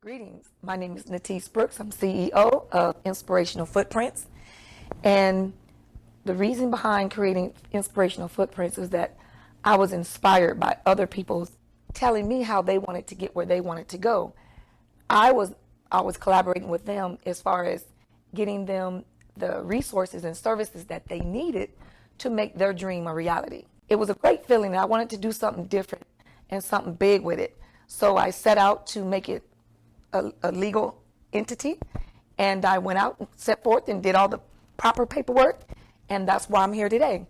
Greetings. My name is Natise Brooks. I'm CEO of Inspirational Footprints. And the reason behind creating Inspirational Footprints is that I was inspired by other people telling me how they wanted to get where they wanted to go. I was always collaborating with them as far as getting them the resources and services that they needed to make their dream a reality. It was a great feeling. I wanted to do something different and something big with it. So I set out to make it a legal entity, and I went out and set forth and did all the proper paperwork, and that's why I'm here today,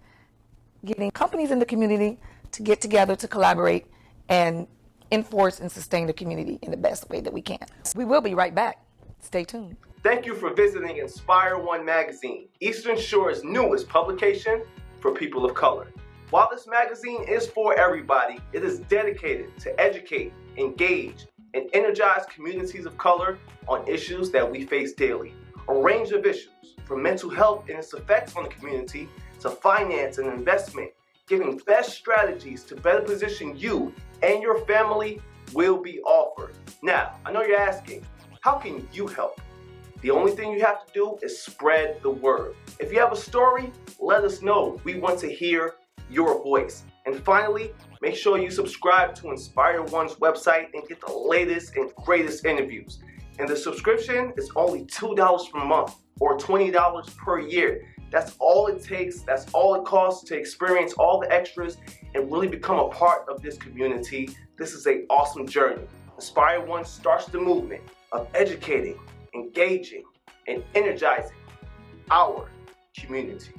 getting companies in the community to get together to collaborate and enforce and sustain the community in the best way that we can. We will be right back. Stay tuned. Thank you for visiting Inspire1 magazine, Eastern Shore's newest publication for people of color. While this magazine is for everybody, it is dedicated to educate, engage, and energize communities of color on issues that we face daily. A range of issues, from mental health and its effects on the community to finance and investment, giving best strategies to better position you and your family will be offered. Now, I know you're asking, how can you help? The only thing you have to do is spread the word. If you have a story, let us know. We want to hear your voice. And finally, make sure you subscribe to Inspire1's website and get the latest and greatest interviews. And the subscription is only $2 per month or $20 per year. That's all it takes, that's all it costs to experience all the extras and really become a part of this community. This is an awesome journey. Inspire1 starts the movement of educating, engaging, and energizing our community.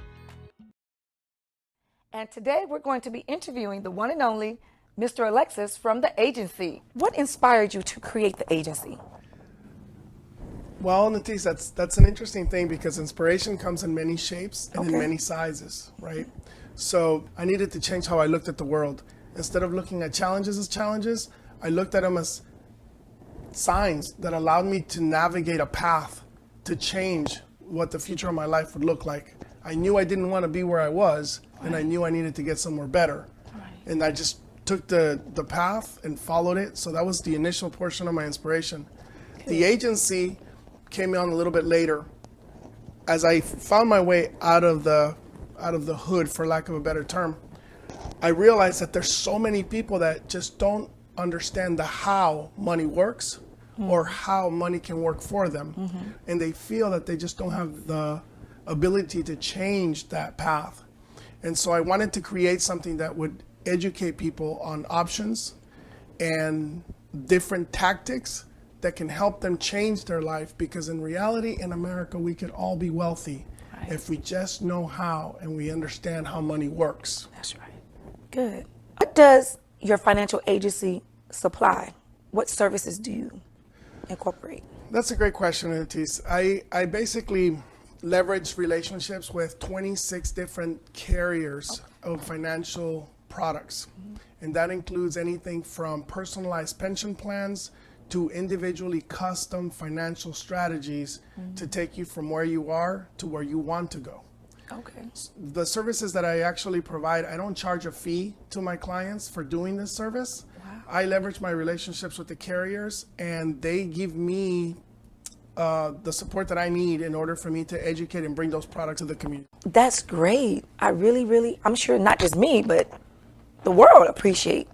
And today we're going to be interviewing the one and only Mr. Alexis from the agency. What inspired you to create the agency? Well, Natise, that's an interesting thing because inspiration comes in many shapes and in many sizes, right? So I needed to change how I looked at the world. Instead of looking at challenges as challenges, I looked at them as signs that allowed me to navigate a path to change what the future of my life would look like. I knew I didn't want to be where I was, and I knew I needed to get somewhere better. And I just took the path and followed it. So that was the initial portion of my inspiration. The agency came on a little bit later as I found my way out of the hood, for lack of a better term. I realized that there's so many people that just don't understand the how money works or how money can work for them. And they feel that they just don't have the ability to change that path. And so I wanted to create something that would educate people on options and different tactics that can help them change their life, because in reality, in America, we could all be wealthy if we just know how and we understand how money works. That's right. Good. What does your financial agency supply? What services do you incorporate? That's a great question, Natise. I basically leverage relationships with 26 different carriers of financial products. And that includes anything from personalized pension plans to individually custom financial strategies to take you from where you are to where you want to go. Okay. The services that I actually provide, I don't charge a fee to my clients for doing this service. Wow. I leverage my relationships with the carriers, and they give me the support that I need in order for me to educate and bring those products to the community. That's great. I really, I'm sure not just me, but the world appreciate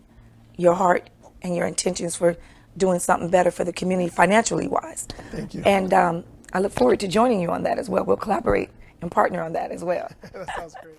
your heart and your intentions for doing something better for the community financially wise. Thank you. And I look forward to joining you on that as well. We'll collaborate and partner on that as well. That sounds great.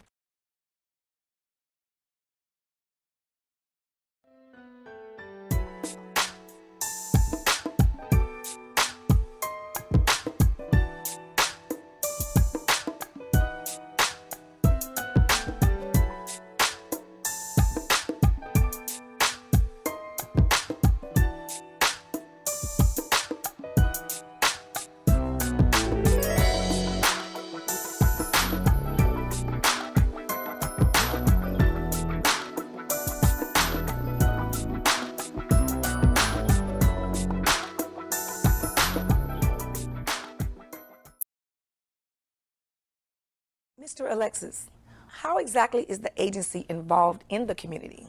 Mr. Alexis, how exactly is the agency involved in the community?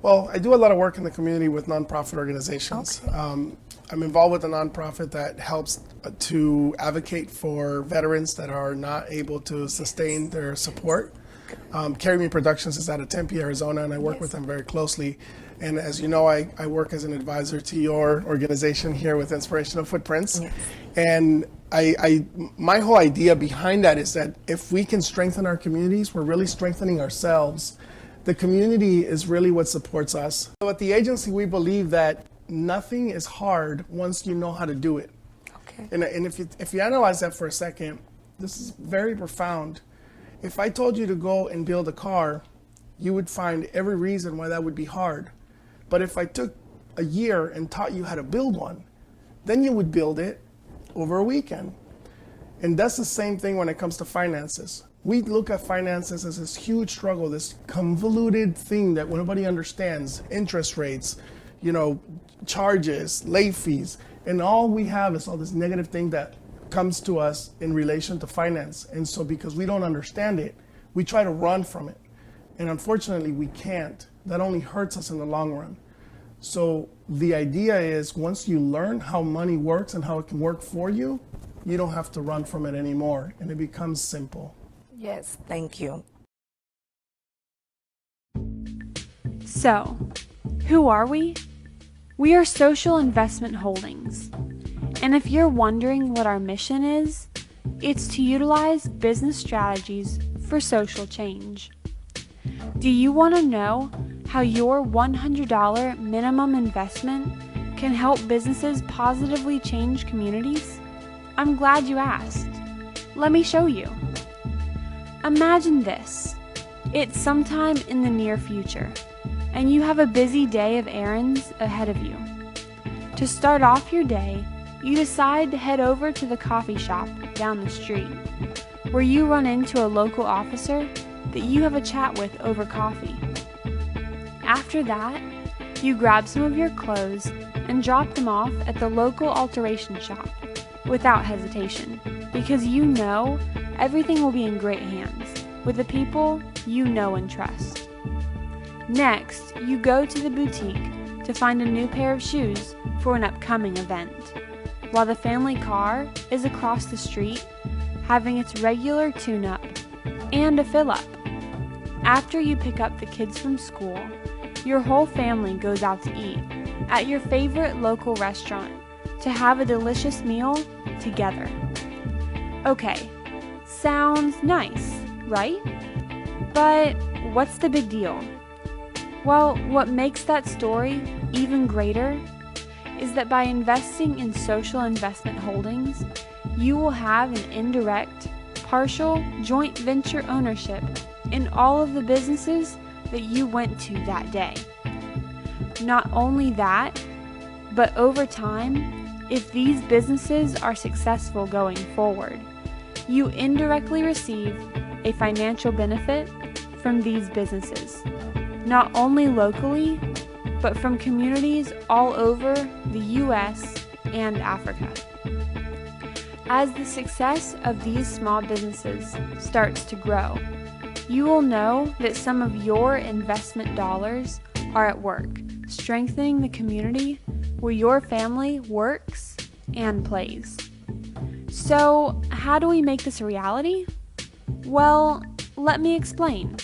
Well, I do a lot of work in the community with nonprofit organizations. I'm involved with a nonprofit that helps to advocate for veterans that are not able to sustain their support. Carry Me Productions is out of Tempe, Arizona, and I work with them very closely. And as you know, I work as an advisor to your organization here with Inspirational FootPrints. Yes. And my whole idea behind that is that if we can strengthen our communities, we're really strengthening ourselves. The community is really what supports us. So at the agency, we believe that nothing is hard once you know how to do it. Okay. And if you analyze that for a second, this is very profound. If I told you to go and build a car, you would find every reason why that would be hard. But if I took a year and taught you how to build one, then you would build it over a weekend. And that's the same thing when it comes to finances. We look at finances as this huge struggle, this convoluted thing that nobody understands, interest rates, charges, late fees, and all we have is all this negative thing that comes to us in relation to finance. And so because we don't understand it, we try to run from it. And unfortunately, we can't. That only hurts us in the long run. So the idea is once you learn how money works and how it can work for you, you don't have to run from it anymore, and it becomes simple. Yes, thank you. So, who are we? We are Social Investment Holdings. And if you're wondering what our mission is, it's to utilize business strategies for social change. Do you want to know how your $100 minimum investment can help businesses positively change communities? I'm glad you asked. Let me show you. Imagine this. It's sometime in the near future, and you have a busy day of errands ahead of you. To start off your day, you decide to head over to the coffee shop down the street, where you run into a local officer that you have a chat with over coffee. After that, you grab some of your clothes and drop them off at the local alteration shop without hesitation, because you know everything will be in great hands with the people you know and trust. Next, you go to the boutique to find a new pair of shoes for an upcoming event, while the family car is across the street having its regular tune-up and a fill-up. After you pick up the kids from school, your whole family goes out to eat at your favorite local restaurant to have a delicious meal together. Okay, sounds nice, right? But what's the big deal? Well, what makes that story even greater is that by investing in social investment holdings, you will have an indirect, partial joint venture ownership in all of the businesses that you went to that day. Not only that, but over time, if these businesses are successful going forward, you indirectly receive a financial benefit from these businesses, not only locally, but from communities all over the U.S. and Africa. As the success of these small businesses starts to grow, you will know that some of your investment dollars are at work, strengthening the community where your family works and plays. So, how do we make this a reality? Well, let me explain.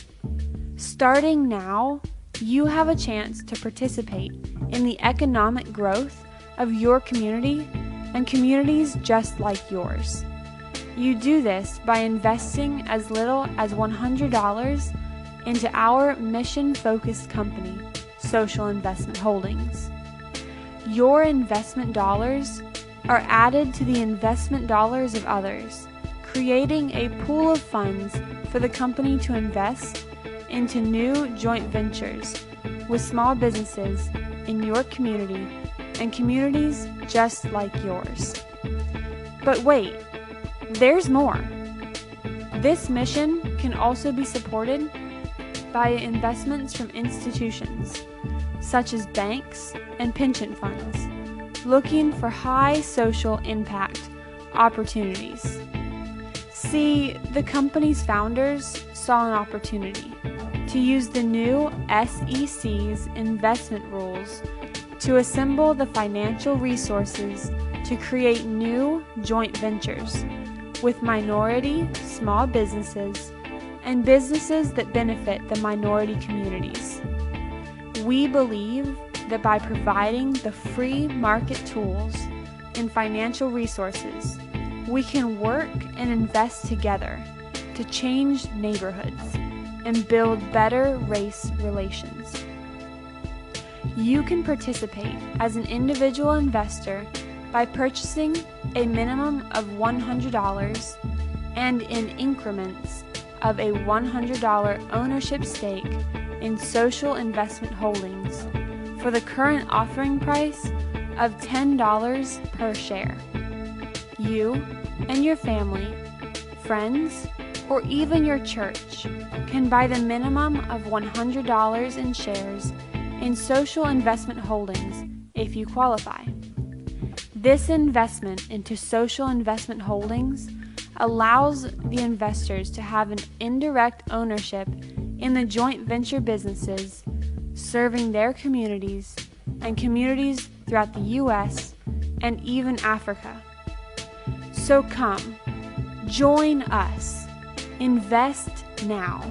Starting now, you have a chance to participate in the economic growth of your community and communities just like yours. You do this by investing as little as $100 into our mission-focused company, Social Investment Holdings. Your investment dollars are added to the investment dollars of others, creating a pool of funds for the company to invest into new joint ventures with small businesses in your community and communities just like yours. But wait, there's more. This mission can also be supported by investments from institutions, such as banks and pension funds, looking for high social impact opportunities. See, the company's founders saw an opportunity to to use the new SEC's investment rules to assemble the financial resources to create new joint ventures with minority small businesses and businesses that benefit the minority communities. We believe that by providing the free market tools and financial resources, we can work and invest together to change neighborhoods and build better race relations. You can participate as an individual investor by purchasing a minimum of $100 and in increments of a $100 ownership stake in Social Investment Holdings for the current offering price of $10 per share. You and your family, friends, or even your church can buy the minimum of $100 in shares in Social Investment Holdings if you qualify. This investment into Social Investment Holdings allows the investors to have an indirect ownership in the joint venture businesses serving their communities and communities throughout the U.S. and even Africa. So come, join us, invest now,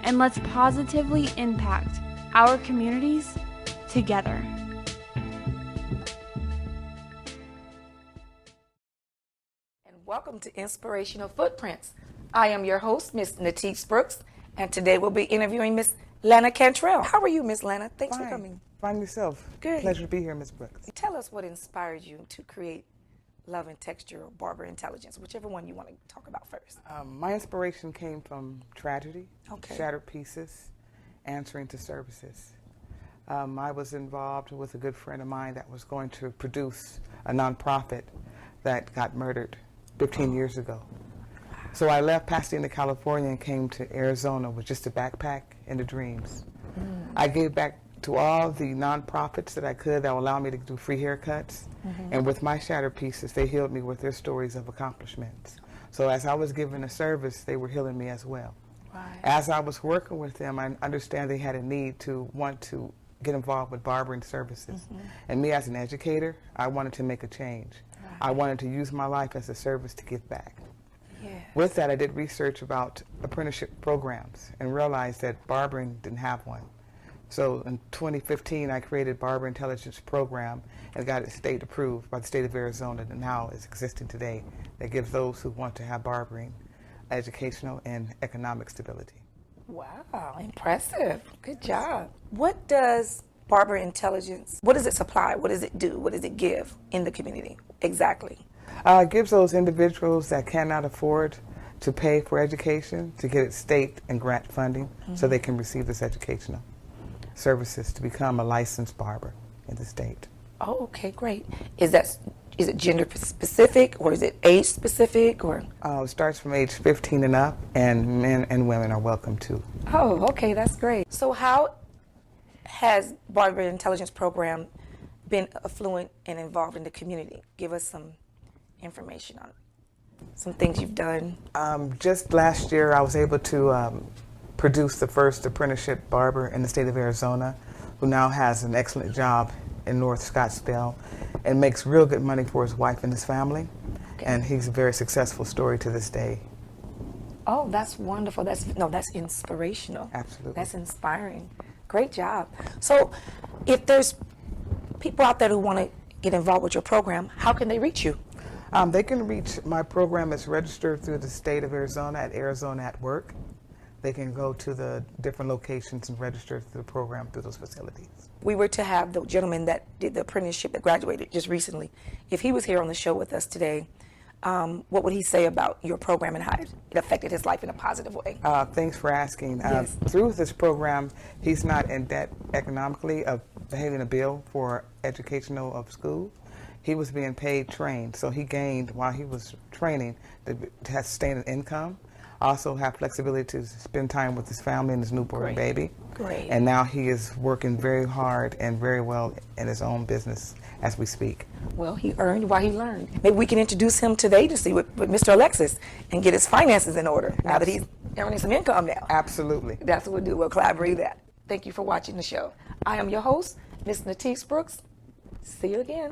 and let's positively impact our communities together. And welcome to Inspirational Footprints. I am your host, Miss Natise Brooks, and today we'll be interviewing Miss Lana Cantrell. How are you, Miss Lana? Thanks for coming. Fine yourself. Good. Pleasure to be here, Ms. Brooks. Tell us what inspired you to create Love and Texture or Barber Intelligence, whichever one you want to talk about first. My inspiration came from tragedy, Okay. shattered pieces, answering to services. I was involved with a good friend of mine that was going to produce a nonprofit that got murdered 15 years ago. So I left Pasadena, California and came to Arizona with just a backpack and the dreams. I gave back to all the nonprofits that I could that would allow me to do free haircuts. And with my shattered pieces, they healed me with their stories of accomplishments. So as I was giving a service, they were healing me as well. Right. As I was working with them, I understand they had a need to want to get involved with barbering services. And me as an educator, I wanted to make a change. Right. I wanted to use my life as a service to give back. Yeah. With that, I did research about apprenticeship programs and realized that barbering didn't have one. So in 2015, I created Barber Intelligence Program and got it state approved by the state of Arizona, and now is existing today, that gives those who want to have barbering educational and economic stability. Wow, impressive. Good job. What does Barber Intelligence, what does it supply? What does it do? What does it give in the community exactly? It gives those individuals that cannot afford to pay for education to get it state and grant funding so they can receive this educational services to become a licensed barber in the state. Oh, okay, great. Is it gender specific or is it age specific or? It starts from age 15 and up, and men and women are welcome too. Oh, okay, that's great. So how has Barber Intelligence Program been affluent and involved in the community? Give us some information on some things you've done. Just last year, I was able to produce the first apprenticeship barber in the state of Arizona, who now has an excellent job in North Scottsdale and makes real good money for his wife and his family. Okay. And he's a very successful story to this day. Oh, that's wonderful. That's inspirational. Absolutely. That's inspiring. Great job. So if there's people out there who want to get involved with your program, how can they reach you? They can reach my program. It's registered through the state of Arizona at Arizona at Work. They can go to the different locations and register through the program through those facilities. We were to have the gentleman that did the apprenticeship that graduated just recently. If he was here on the show with us today, what would he say about your program and how it affected his life in a positive way? Thanks for asking. Yes. Through this program, he's not in debt economically of having a bill for educational of school. He was being paid trained, so he gained while he was training to have sustained an income. Also have flexibility to spend time with his family and his newborn Great. baby. Great. And now he is working very hard and very well in his own business as we speak. Well, he earned while he learned. Maybe we can introduce him to the agency with Mr. Alexis and get his finances in order now that he's earning some income now. Absolutely. That's what we'll do. We'll collaborate that. Thank you for watching the show. I am your host, Miss Natise Brooks. See you again.